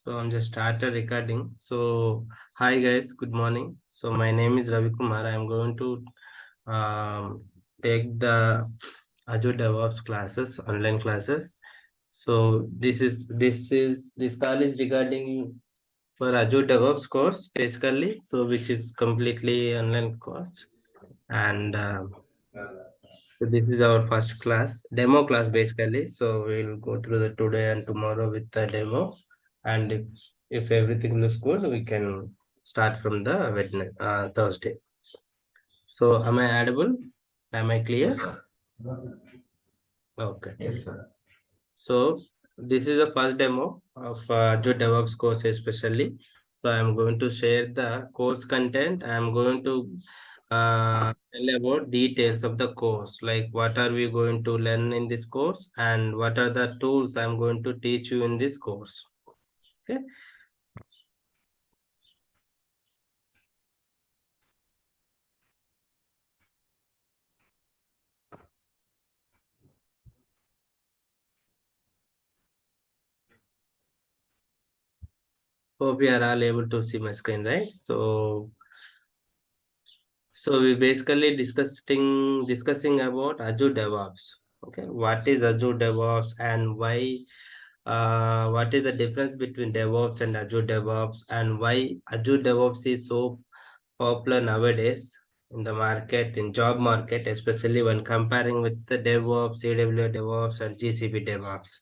So I'm just started recording. So hi guys, good morning. So my name is Ravi Kumar. I'm going to take the Azure DevOps classes, online classes. So this call is regarding for Azure DevOps course basically. So which is completely online course, and so this is our first class, demo class basically. So we'll go through the today and tomorrow with the demo. And if everything looks good, we can start from the Thursday. So am I audible? Am I clear? Yes, sir. Okay. Yes, sir. So this is the first demo of Azure DevOps course especially. So I'm going to share the course content. I'm going to tell about details of the course, like what are we going to learn in this course and what are the tools I'm going to teach you in this course. Okay. Hope you are all able to see my screen, right? So we basically discussing about Azure DevOps. Okay, what is Azure DevOps and why? What is the difference between DevOps and Azure DevOps, and why Azure DevOps is so popular nowadays in the market, in job market, especially when comparing with the DevOps, AWS DevOps, and GCP DevOps.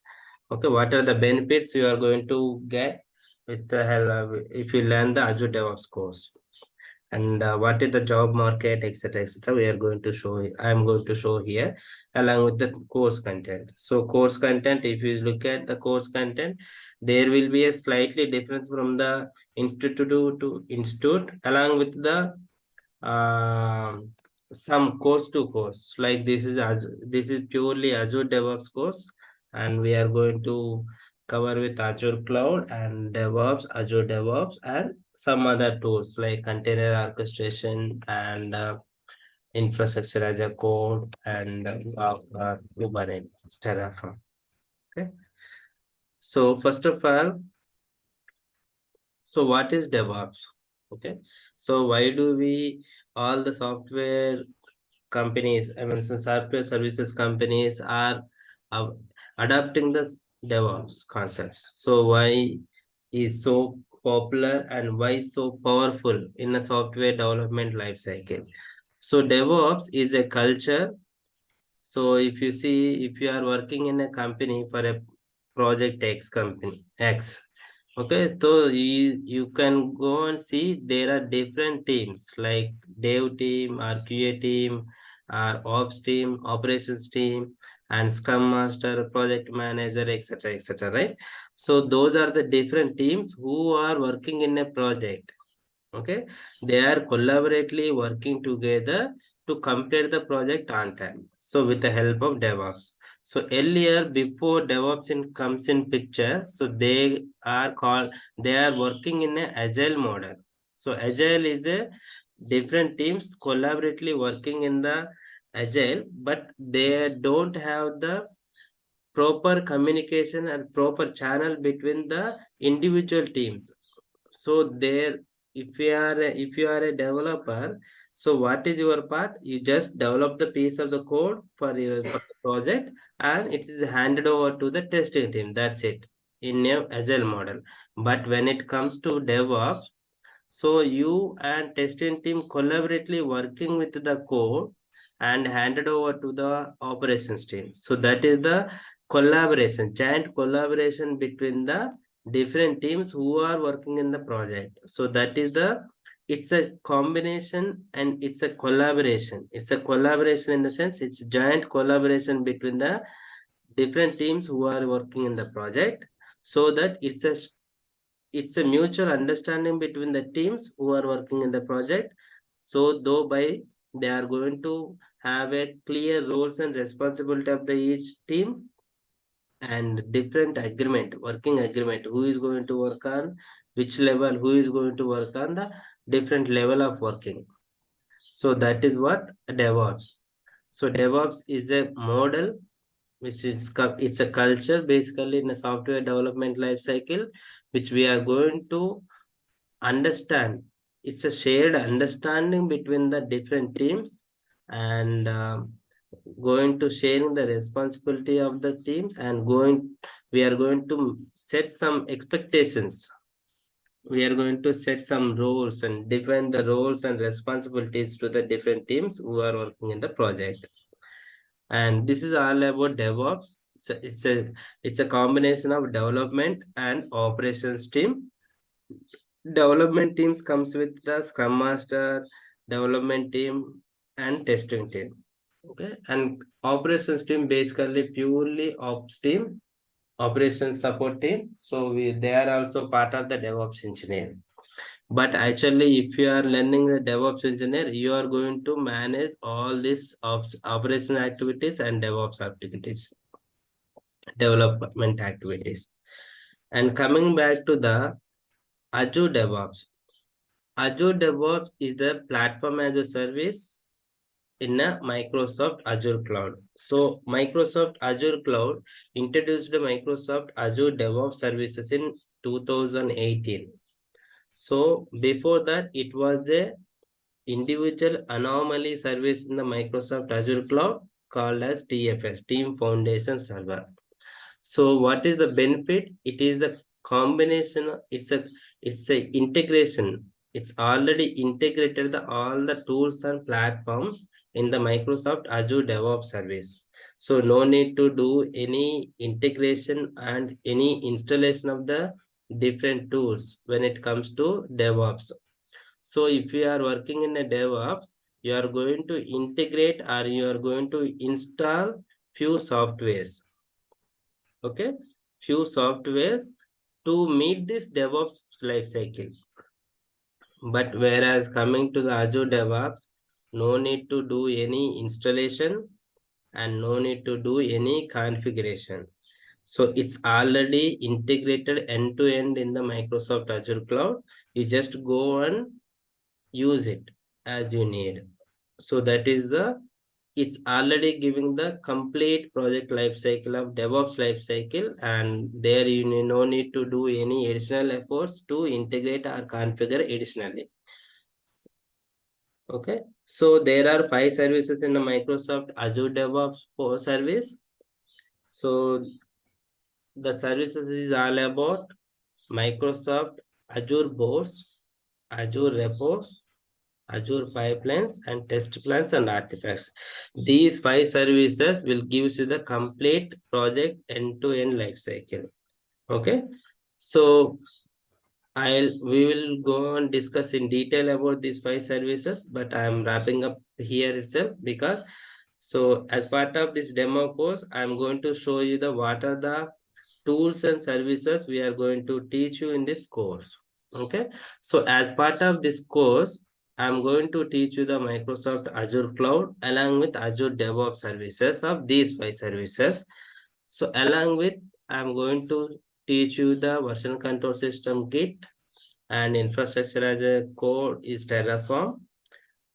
Okay, what are the benefits you are going to get with the if you learn the Azure DevOps course? And what is the job market, etc., we are going to show. I am going to show here along with the course content. So course content, if you look at the course content, there will be a slightly difference from the institute to institute, along with the some course to course. Like this is purely Azure DevOps course, and we are going to cover with Azure Cloud and DevOps, Azure DevOps, and some other tools like container orchestration and infrastructure as a code and Kubernetes, Terraform. Okay. So first of all, so what is DevOps? Okay. So why do we all the software companies, I mean, some software services companies are uh, adopting the DevOps concepts? So why is so popular and why so powerful in a software development life cycle? So DevOps is a culture. So if you see, if you are working in a company for a project X company X, okay, so you can go and see there are different teams like dev team or QA team or ops team, operations team, and scrum master, project manager, etc., right? So those are the different teams who are working in a project. Okay, they are collaboratively working together to complete the project on time. So with the help of DevOps. So earlier, before DevOps comes in picture, so they are working in an agile model. So agile is a different teams collaboratively working in the agile, but they don't have the proper communication and proper channel between the individual teams. So there, if you are a developer, so what is your part? You just develop the piece of the code for the project, and it is handed over to the testing team. That's it in a agile model. But when it comes to DevOps, so you and testing team collaboratively working with the code and handed over to the operations team. So that is the collaboration, giant collaboration between the different teams who are working in the project. So that is it's a combination and it's a collaboration. It's a collaboration in the sense it's giant collaboration between the different teams who are working in the project, so that it's a mutual understanding between the teams who are working in the project. So though by they are going to have a clear roles and responsibility of the each team, and different agreement, working agreement, who is going to work on which level, who is going to work on the different level of working. So that is what DevOps. So DevOps is a model which is it's a culture basically in a software development life cycle, which we are going to understand. It's a shared understanding between the different teams, and going to sharing the responsibility of the teams, and we are going to set some expectations. We are going to set some roles and define the roles and responsibilities to the different teams who are working in the project. And this is all about DevOps. So it's a combination of development and operations team. Development teams comes with the Scrum Master, development team, and testing team. Okay, and operations team basically purely ops team, operations support team. So they are also part of the DevOps engineer. But actually, if you are learning the DevOps engineer, you are going to manage all these operation activities and DevOps activities, development activities. And coming back to the Azure DevOps. Azure DevOps is the platform as a service in a Microsoft Azure Cloud. So Microsoft Azure Cloud introduced the Microsoft Azure DevOps services in 2018. So before that, it was a individual anomaly service in the Microsoft Azure Cloud called as TFS, Team Foundation Server. So what is the benefit? It is the combination. It's a integration. It's already integrated all the tools and platforms in the Microsoft Azure DevOps service. So no need to do any integration and any installation of the different tools when it comes to DevOps. So if you are working in a DevOps, you are going to integrate or you are going to install few softwares. Okay, few softwares to meet this DevOps life cycle. But whereas coming to the Azure DevOps, no need to do any installation and no need to do any configuration. So it's already integrated end to end in the Microsoft Azure Cloud. You just go and use it as you need. So that is it's already giving the complete project life cycle of DevOps life cycle, and there you no need to do any additional efforts to integrate or configure additionally. Okay, so there are 5 services in the Microsoft Azure DevOps service. So the services is all about Microsoft Azure Boards, Azure Repos, Azure Pipelines, and test plans and artifacts. These 5 services will give you the complete project end-to-end life cycle. Okay, so we will go and discuss in detail about these 5 services, but I am wrapping up here itself because so as part of this demo course, I am going to show you what are the tools and services we are going to teach you in this course. Okay, so as part of this course, I'm going to teach you the Microsoft Azure Cloud along with Azure DevOps services of these 5 services. So along with, I'm going to teach you the version control system Git, and infrastructure as a code is Terraform,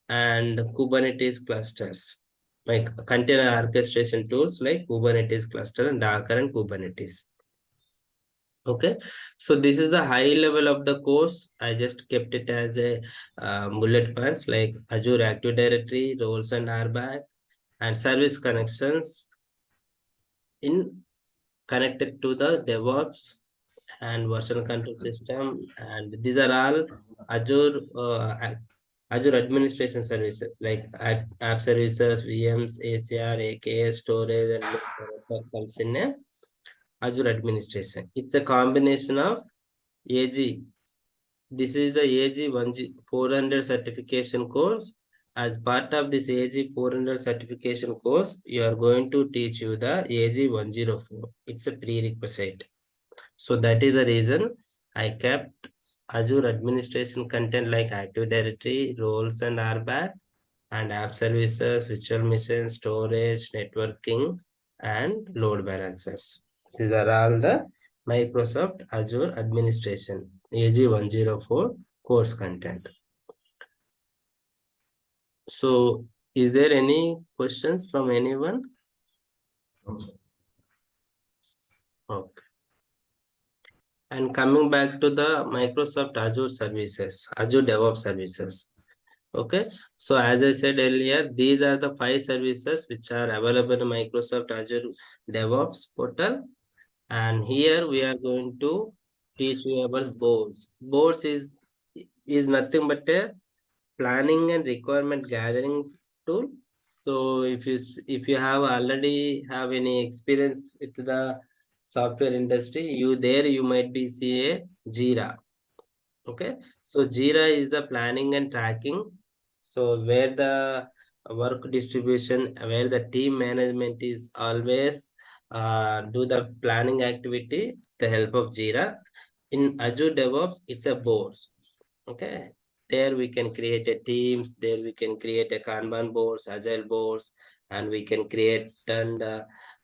and Kubernetes clusters, like container orchestration tools like Kubernetes cluster and Docker and Kubernetes. Okay, so this is the high level of the course. I just kept it as a bullet points like Azure Active Directory, roles and RBAC, and service connections in connected to the DevOps and version control system. And these are all Azure Azure administration services like app services, VMs, ACR, AKS, storage, and load balancers comes in a Azure administration. It's a combination of AG. This is the AG 400 certification course. As part of this AG 400 certification course, you are going to teach you the AG 104. It's a prerequisite. So that is the reason I kept Azure administration content like Active Directory, roles and RBAC, and app services, virtual machines, storage, networking, and load balancers. These are all the Microsoft Azure administration AG 104 course content. So is there any questions from anyone? And coming back to the Microsoft Azure services, Azure DevOps services. Okay, so as I said earlier, these are the 5 services which are available in Microsoft Azure DevOps portal. And here we are going to teach you about boards. Boards is nothing but a planning and requirement gathering tool. So if you have already have any experience with the software industry, you might be see a Jira. Okay, so Jira is the planning and tracking. So where the work distribution, where the team management is always do the planning activity, the help of Jira. In Azure DevOps, it's a boards. Okay, there we can create a teams. There we can create a Kanban boards, Agile boards, and we can create and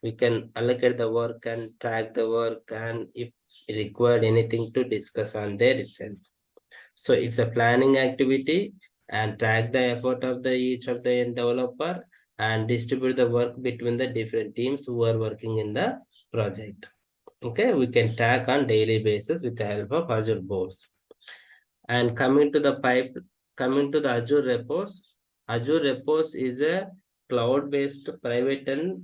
we can allocate the work and track the work, and if required anything to discuss on there itself. So it's a planning activity and track the effort of the each of the developer and distribute the work between the different teams who are working in the project. Okay, we can track on daily basis with the help of Azure boards. And coming to the Azure Repos. Azure Repos is a cloud-based private and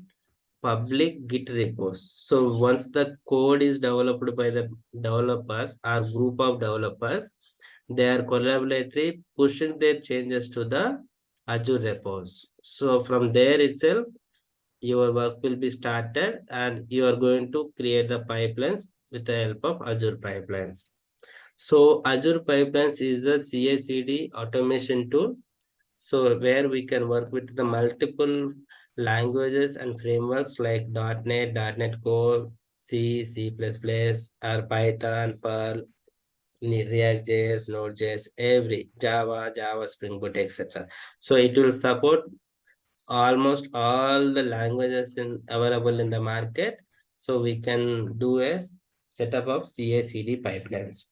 public Git repos. So once the code is developed by the developers or group of developers, they are collaboratively pushing their changes to the Azure repos. So from there itself, your work will be started and you are going to create the pipelines with the help of Azure Pipelines. So Azure Pipelines is a CI/CD automation tool. So where we can work with the multiple languages and frameworks like .NET Core, C, C++, or Python, Perl, React.js, Node.js, every Java, Spring Boot, etc. So it will support almost all the languages available in the market. So we can do a setup of CI/CD pipelines.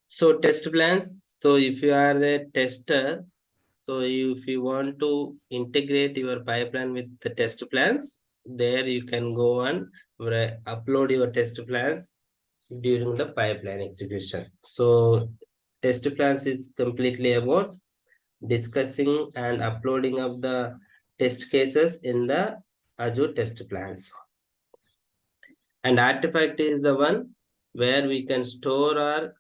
So test plans. So if you are a tester, so if you want to integrate your pipeline with the test plans, there you can go and upload your test plans during the pipeline execution. So test plans is completely about discussing and uploading of the test cases in the Azure test plans. And artifact is the one where we can store or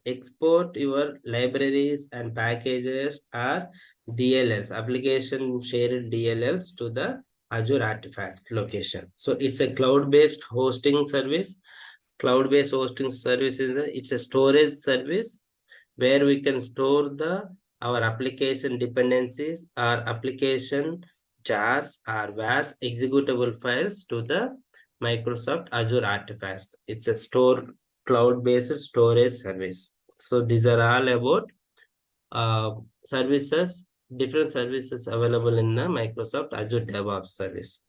export your libraries and packages or DLLs, application shared DLLs to the Azure Artifact location. So it's a cloud-based hosting service. Cloud-based hosting service it's a storage service where we can store our application dependencies, our application jars, or VARs executable files to the Microsoft Azure Artifacts. It's a cloud-based storage service. So these are all about services, different services available in the Microsoft Azure DevOps service.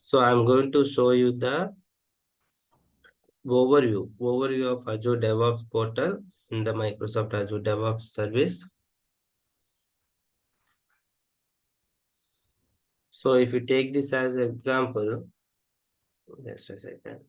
So I'm going to show you the overview of Azure DevOps portal in the Microsoft Azure DevOps service. So if you take this as an example, just a second.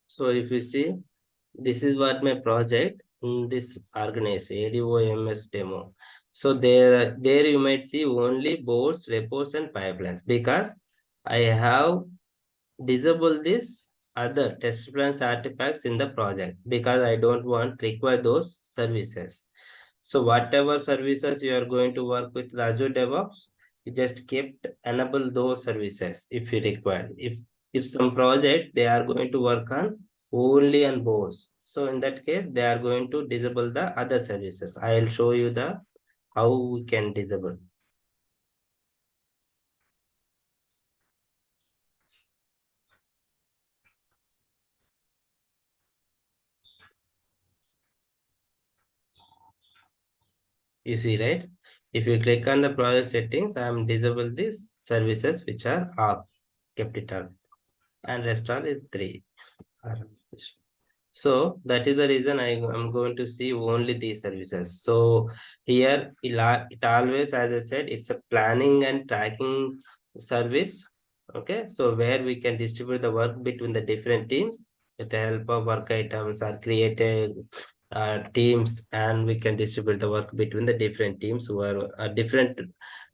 So if you see, this is what my project in this organization, ADOMS demo. So there you might see only boards, repos, and pipelines because I have disabled this other test plans artifacts in the project because I don't want require those services. So whatever services you are going to work with Azure DevOps, you just keep enable those services if you require. If some project they are going to work on only on boards. So in that case, they are going to disable the other services. I will show you the how we can disable. You see, right? If you click on the project settings, I am disable these services which are off, kept it on, and rest all is 3. So that is the reason I am going to see only these services. So here it always, as I said, it's a planning and tracking service. Okay, so where we can distribute the work between the different teams with the help of work items or created teams, and we can distribute the work between the different teams who are different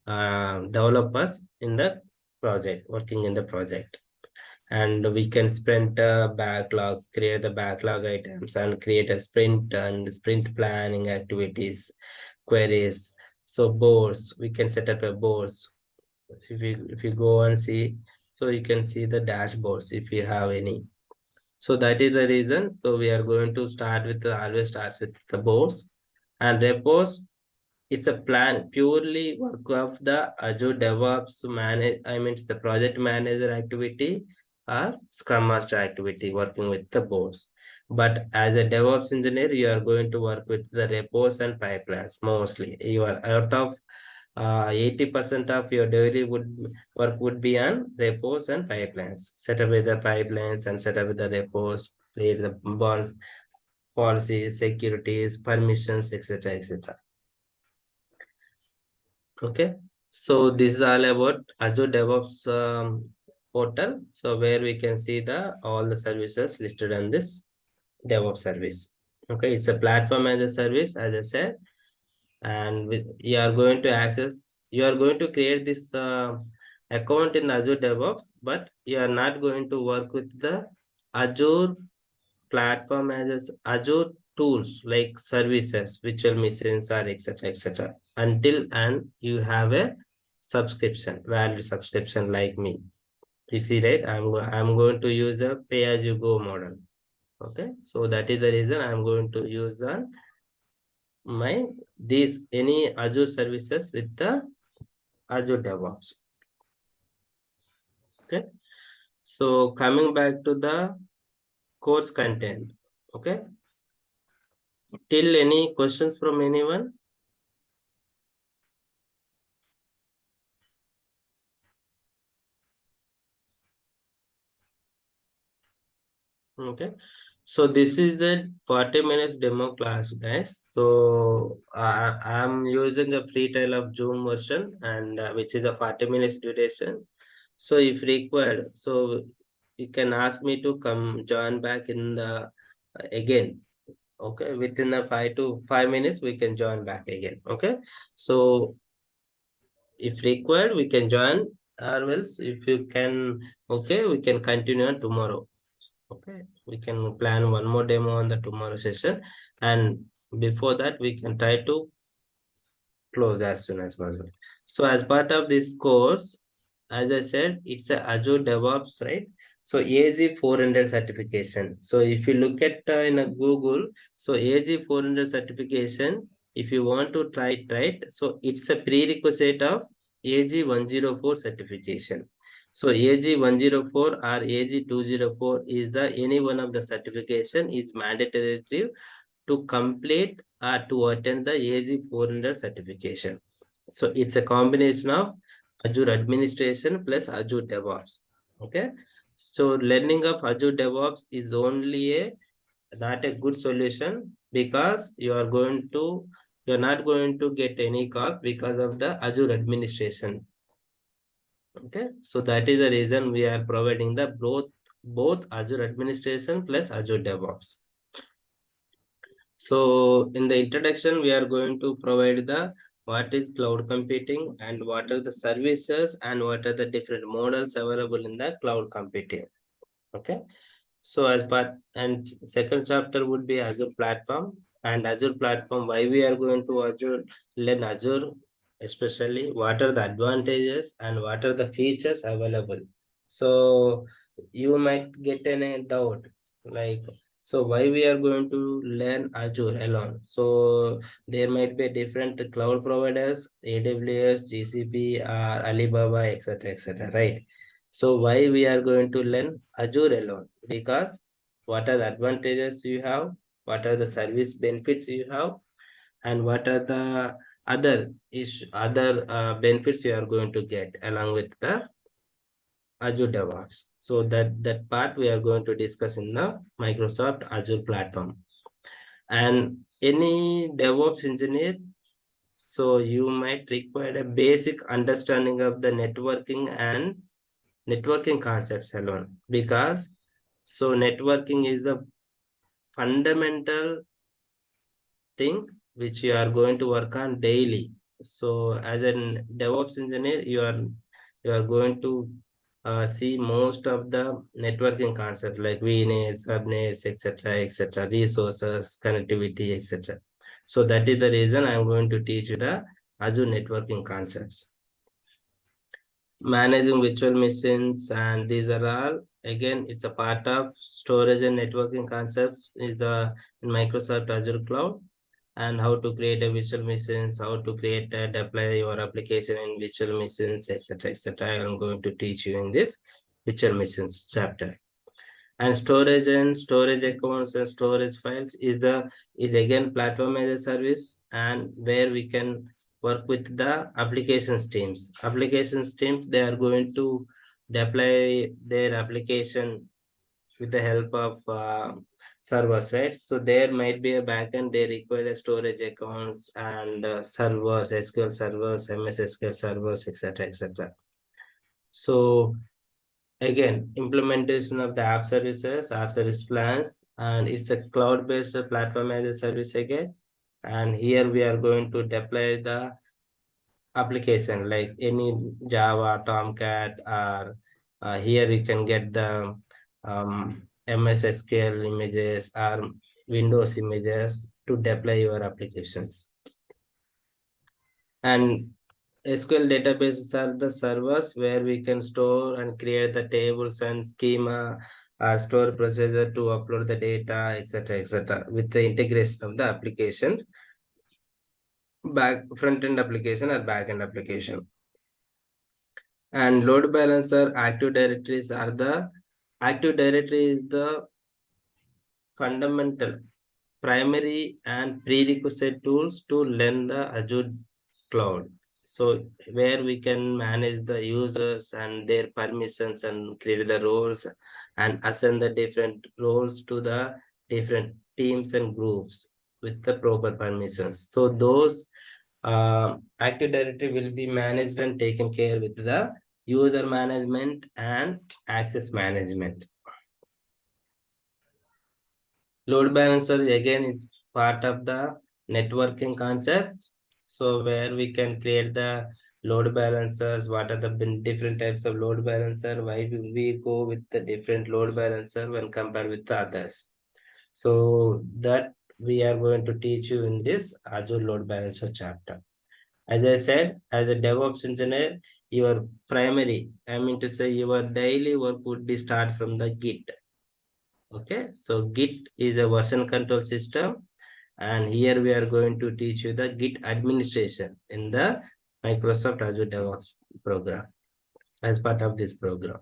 developers in the project, working in the project. And we can sprint a backlog, create the backlog items, and create a sprint and sprint planning activities, queries. So boards, we can set up a boards. If you go and see, so you can see the dashboards if you have any. So that is the reason. So we are going to start with always starts with the boards and repos. It's a plan purely work of the Azure DevOps manage. I mean, it's the project manager activity or Scrum Master activity working with the boards. But as a DevOps engineer, you are going to work with the repos and pipelines mostly. You are out of 80% of your daily work would be on repos and pipelines. Set up with the pipelines and set up with the repos, create the bonds, policies, securities, permissions, etc., etc. Okay, so this is all about Azure DevOps portal. So where we can see the all the services listed on this DevOps service. Okay, it's a platform as a service, as I said, and you are going to access. You are going to create this account in Azure DevOps, but you are not going to work with the Azure platform as Azure tools like services, virtual machines, or etc. Until and you have a subscription, valid subscription like me. You see, right? I'm going to use a pay as you go model. Okay, so that is the reason I'm going to use my these any Azure services with the Azure DevOps. Okay, so coming back to the course content. Okay, till any questions from anyone? Okay, so this is the 40 minutes demo class, guys. So I'm using a free trial of Zoom version, and which is a 40 minutes duration. So if required, so you can ask me to come join back in the again. Okay, within the 5 minutes we can join back again. Okay, so if required we can join, or else if you can, okay, we can continue on tomorrow. Okay, we can plan one more demo on the tomorrow session, and before that we can try to close as soon as possible. So as part of this course, as I said, it's a Azure DevOps, right? So AZ 400 certification. So if you look at in a Google, so AZ 400 certification, if you want to try it, right? So it's a prerequisite of AZ 104 certification. So AZ 104 or AZ 204 is the any one of the certification is mandatory to complete or to attend the AZ 400 certification. So it's a combination of Azure administration plus Azure DevOps. Okay. So learning of Azure DevOps is only a not a good solution because you're not going to get any cost because of the Azure administration. Okay. So that is the reason we are providing the both Azure administration plus Azure DevOps. So in the introduction, we are going to provide the what is cloud computing and what are the services and what are the different models available in the cloud computing. Okay. So as part and second chapter would be Azure platform and Azure platform, why we are going to Azure, learn Azure, especially what are the advantages and what are the features available. So you might get any doubt like So why we are going to learn Azure alone? So there might be different cloud providers, AWS, GCP, Alibaba, etc., right? So why we are going to learn Azure alone? Because what are the advantages you have? What are the service benefits you have? And what are the other benefits you are going to get along with the Azure DevOps? So that part we are going to discuss in the Microsoft Azure platform. And any DevOps engineer, so you might require a basic understanding of the networking concepts alone, because so networking is the fundamental thing which you are going to work on daily. So as a DevOps engineer, you are going to see most of the networking concepts like VNets, subnets, etc., resources, connectivity, etc. So that is the reason I am going to teach you the Azure networking concepts. Managing virtual machines, and these are all, again, it's a part of storage and networking concepts is the in Microsoft Azure Cloud. And how to create a virtual machines, how to create deploy your application in virtual machines, etc. I am going to teach you in this virtual machines chapter. And storage accounts and storage files is again platform as a service, and where we can work with the applications teams. They are going to deploy their application with the help of servers, right? So there might be a backend, they require a storage accounts and servers, SQL servers, MS SQL servers, etc. So again, implementation of the app service plans, and it's a cloud-based platform as a service again. And here we are going to deploy the application like any Java, Tomcat, or here you can get the MS SQL images or Windows images to deploy your applications. And SQL databases are the servers where we can store and create the tables and schema, store procedure to upload the data, etc., with the integration of the application, front end application or back end application. And load balancer, active directory is the fundamental, primary and prerequisite tools to learn the Azure cloud. So where we can manage the users and their permissions and create the roles and assign the different roles to the different teams and groups with the proper permissions. So those Active Directory will be managed and taken care with the user management and access management. Load balancer again is part of the networking concepts. So where we can create the load balancers, what are the different types of load balancer, why do we go with the different load balancer when compared with the others. So that we are going to teach you in this Azure load balancer chapter. As I said, as a DevOps engineer, your primary, I mean to say your daily work would be start from the Git. Okay, so Git is a version control system, and here we are going to teach you the Git administration in the Microsoft Azure DevOps program as part of this program.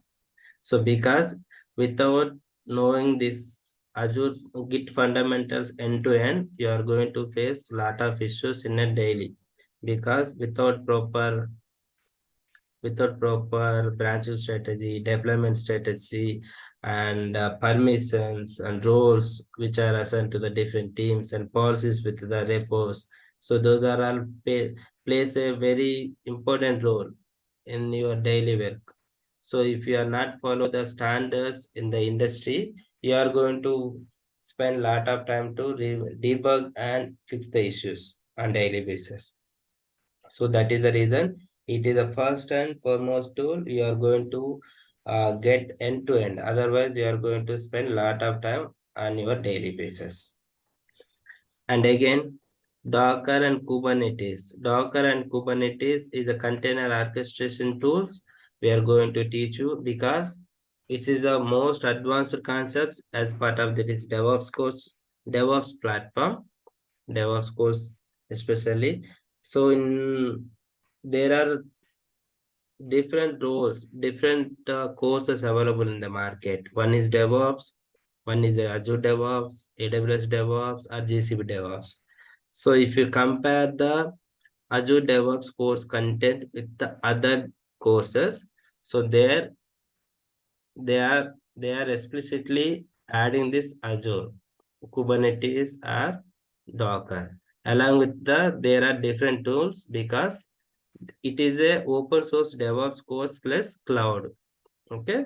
So because without knowing this Azure Git fundamentals end to end, you are going to face a lot of issues in a daily, because without proper branching strategy, deployment strategy, and permissions and roles which are assigned to the different teams and policies with the repos. So those are all plays a very important role in your daily work. So if you are not follow the standards in the industry, you are going to spend a lot of time to debug and fix the issues on daily basis. So that is the reason it is the first and foremost tool you are going to get end to end. Otherwise, you are going to spend a lot of time on your daily basis. And again, Docker and Kubernetes. Docker and Kubernetes is a container orchestration tools we are going to teach you, because which is the most advanced concepts as part of this DevOps course, DevOps platform, DevOps course especially. So in there are different roles, different courses available in the market. One is DevOps, one is Azure DevOps, AWS DevOps, or GCP DevOps. So if you compare the Azure DevOps course content with the other courses, so there they are explicitly adding this Azure, Kubernetes, or Docker. Along with there are different tools because it is a open source DevOps course plus cloud. Okay.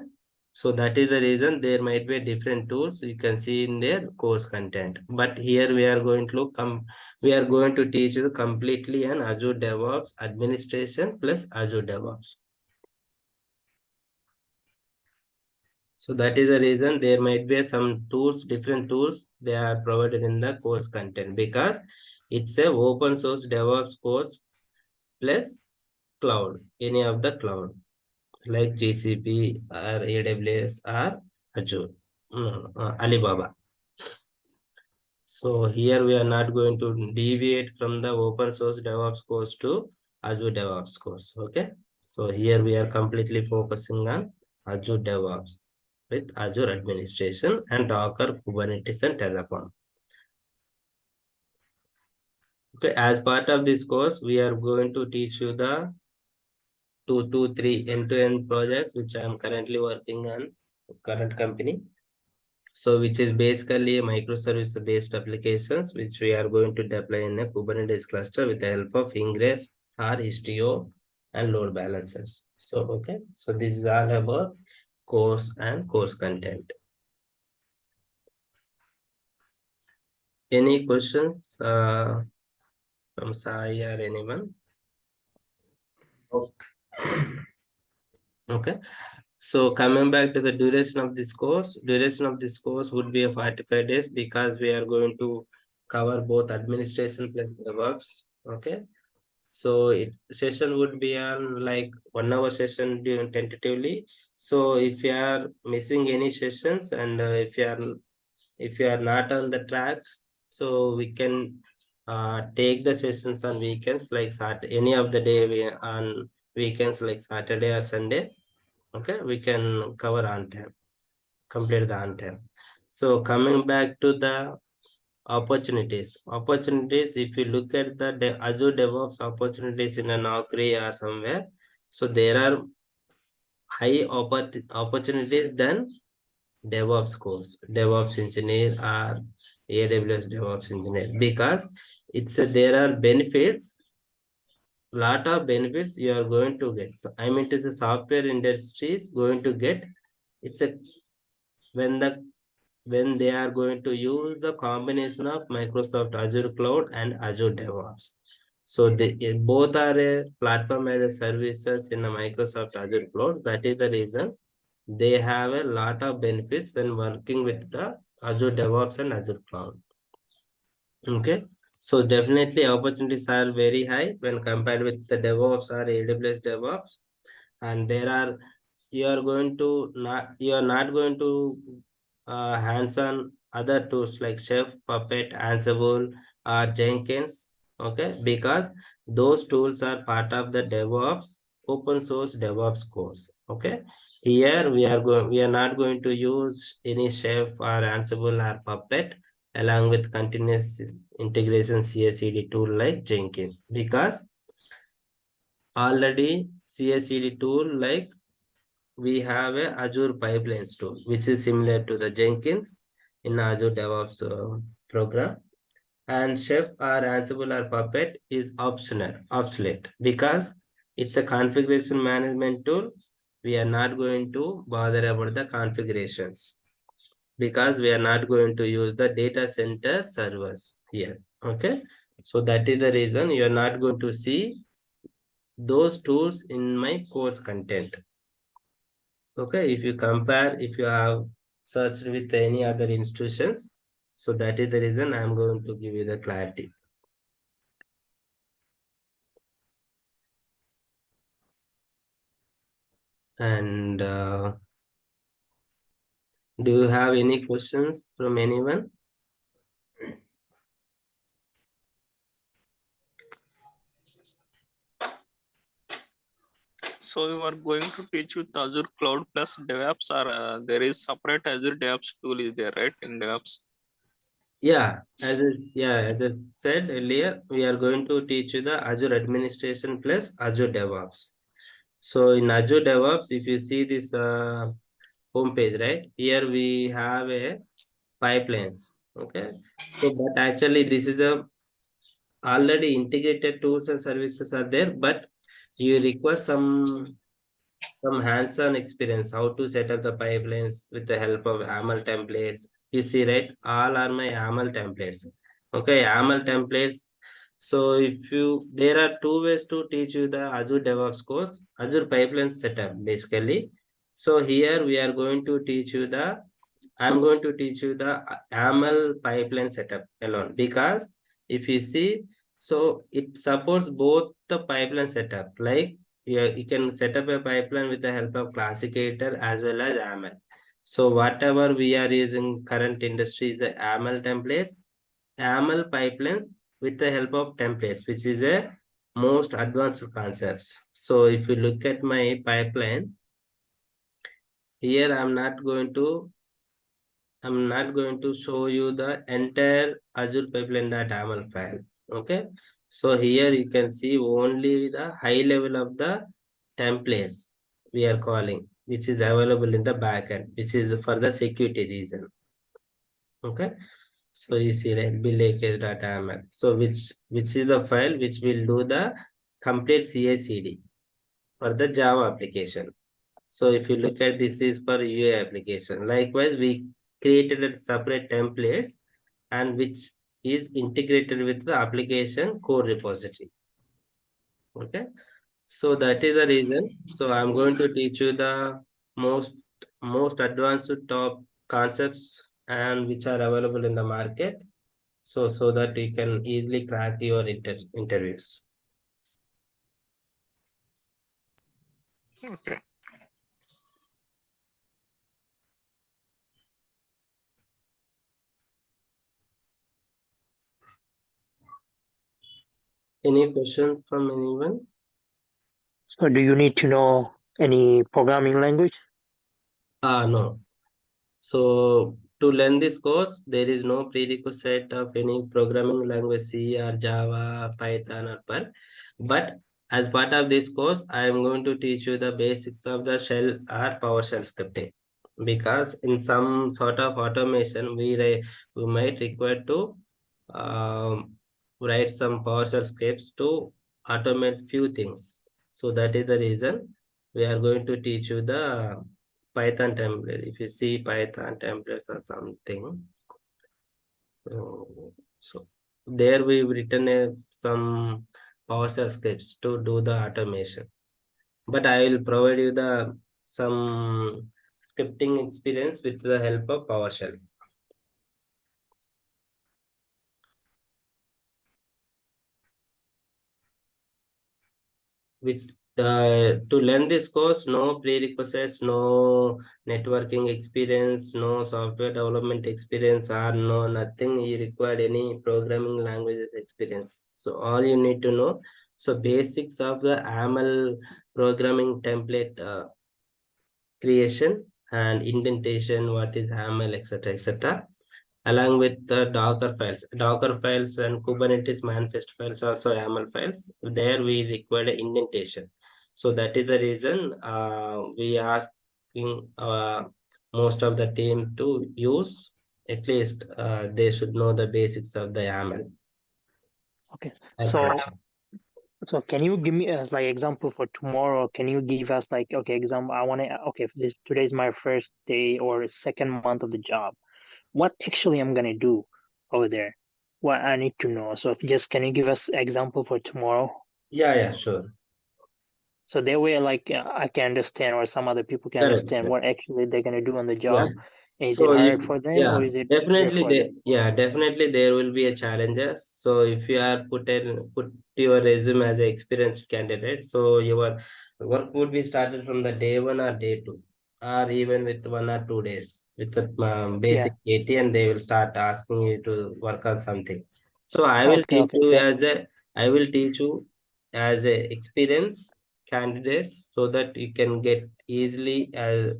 So that is the reason there might be different tools you can see in their course content. But here we are going to teach you completely an Azure DevOps administration plus Azure DevOps. So that is the reason there might be some tools, different tools they are provided in the course content because it's a open source DevOps course plus cloud, any of the cloud like GCP or AWS or Azure, Alibaba. So here we are not going to deviate from the open source DevOps course to Azure DevOps course. Okay. So here we are completely focusing on Azure DevOps with Azure administration and Docker, Kubernetes, and Terraform. Okay. As part of this course, we are going to teach you the 2 to 3 end-to-end projects, which I am currently working on current company. So which is basically microservice based applications, which we are going to deploy in a Kubernetes cluster with the help of Ingress or Istio and load balancers. So, okay. So this is all about course and course content. Any questions from Sai or anyone? Okay. So coming back to the duration of this course would be a 45 days because we are going to cover both administration plus DevOps. Okay. So session would be on like 1 hour session during tentatively. So if you are missing any sessions and if you are not on the track, so we can take the sessions on weekends like any of the day on weekends like Saturday or Sunday. Okay, we can cover on time, complete the on time. So coming back to the opportunities, if you look at the Azure DevOps opportunities in a Naukri or somewhere, so there are high opportunities than DevOps course, DevOps engineer or AWS DevOps engineer because there are benefits, lot of benefits you are going to get. So I mean to the software industry is going to get, it's a when the when they are going to use the combination of Microsoft Azure Cloud and Azure DevOps. So both are a platform as a services in a Microsoft Azure Cloud. That is the reason they have a lot of benefits when working with the Azure DevOps and Azure Cloud. Okay. So definitely opportunities are very high when compared with the DevOps or AWS DevOps. And you are not going to hands on other tools like Chef, Puppet, Ansible, or Jenkins. Okay, because those tools are part of the DevOps open source DevOps course. Okay, here we are not going to use any Chef or Ansible or Puppet along with continuous integration CI/CD tool like Jenkins because already CI/CD tool like we have a Azure Pipelines tool, which is similar to the Jenkins in Azure DevOps program. And Chef or Ansible or Puppet is obsolete because it's a configuration management tool. We are not going to bother about the configurations because we are not going to use the data center servers here. Okay. So that is the reason you are not going to see those tools in my course content. Okay, if you compare, if you have searched with any other institutions, so that is the reason I'm going to give you the clarity. And Do you have any questions from anyone? So you are going to teach with Azure Cloud plus DevOps, or there is separate Azure DevOps tool is there, right? In DevOps. As I said earlier, we are going to teach you the Azure administration plus Azure DevOps. So in Azure DevOps, if you see this homepage, right? Here we have a pipelines. Okay. So but actually this is the already integrated tools and services are there, but you require some hands-on experience how to set up the pipelines with the help of YAML templates. You see, right? All are my YAML templates. Okay, YAML templates. So if you, there are two ways to teach you the Azure DevOps course, Azure pipeline setup basically. So here we are going to teach you the, I'm going to teach you the YAML pipeline setup alone, because if you see, so it supports both the pipeline setup, like you can set up a pipeline with the help of classifier as well as YAML. So whatever we are using current industry is the YAML templates, YAML pipeline with the help of templates, which is a most advanced concepts. So if you look at my pipeline, here I'm not going to show you the entire Azure pipeline.yaml file. Okay. So here you can see only the high level of the templates we are calling, which is available in the backend, which is for the security reason. Okay. So you see like blujaytechnlogies.yaml. So which is the file which will do the complete CI/CD for the Java application. So if you look at this is for UI application. Likewise, we created a separate template and which is integrated with the application code repository. Okay. So that is the reason. So I'm going to teach you the most most advanced top concepts and which are available in the market. So that you can easily crack your interviews. Okay. Any question from anyone? So do you need to know any programming language? No. So to learn this course, there is no prerequisite of any programming language C or Java, Python or Perl. But as part of this course, I am going to teach you the basics of the shell or PowerShell scripting. Because in some sort of automation, we might require to write some PowerShell scripts to automate few things. So that is the reason we are going to teach you the Python template. If you see Python templates or something, so there we've written some PowerShell scripts to do the automation. But I will provide you the some scripting experience with the help of PowerShell. Which to learn this course, no prerequisites, no networking experience, no software development experience, or no nothing. You required any programming languages experience. So all you need to know. So basics of the YAML programming template creation and indentation, what is YAML, etc., etc. Along with the Docker files and Kubernetes manifest files, also YAML files. There we require indentation. So that is the reason we asking most of the team to use at least they should know the basics of the YAML. Okay. So can you give me as like example for tomorrow? Can you give us like okay example? I want to okay this today's my first day or second month of the job. What actually I'm gonna do over there? What I need to know. So if just can you give us example for tomorrow? Yeah, sure. So that way, like I can understand, or some other people can Correct. understand what actually they're gonna do on the Yeah. job. Is it So hard for them, or is it easier for them? definitely there will be a challenges. So if you are put your resume as an experienced candidate, so your work would be started from the day one or day two or even with 1 or 2 days with the basic AT, and they will start asking you to work on something. So I will Okay, teach okay, you yeah. I will teach you as a experienced candidates, so that you can get easily,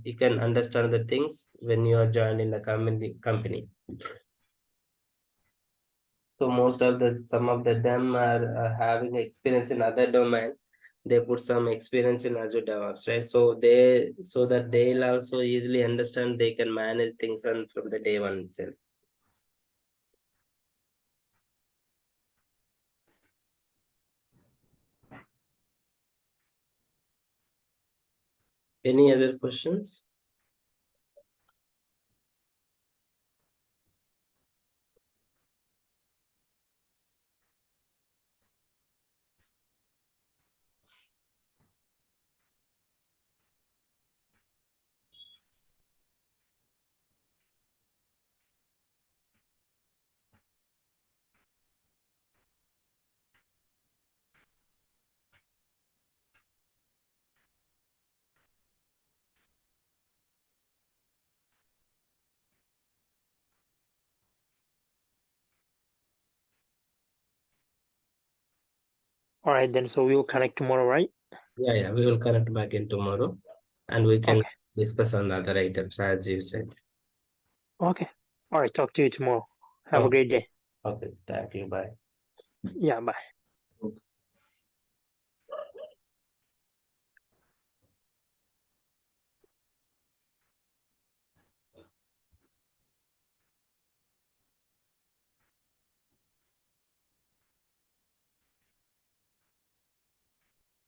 you can understand the things when you are joined in the company. So most of some of them are having experience in other domain. They put some experience in Azure DevOps, right? So that they'll also easily understand, they can manage things on from the day one itself. Any other questions? All right, then. So we will connect tomorrow, right? Yeah, we will connect back in tomorrow, and we can Okay. discuss on other items as you said. Okay. All right. Talk to you tomorrow. Have a Okay. great day. Okay, thank you. Bye. Yeah. Bye.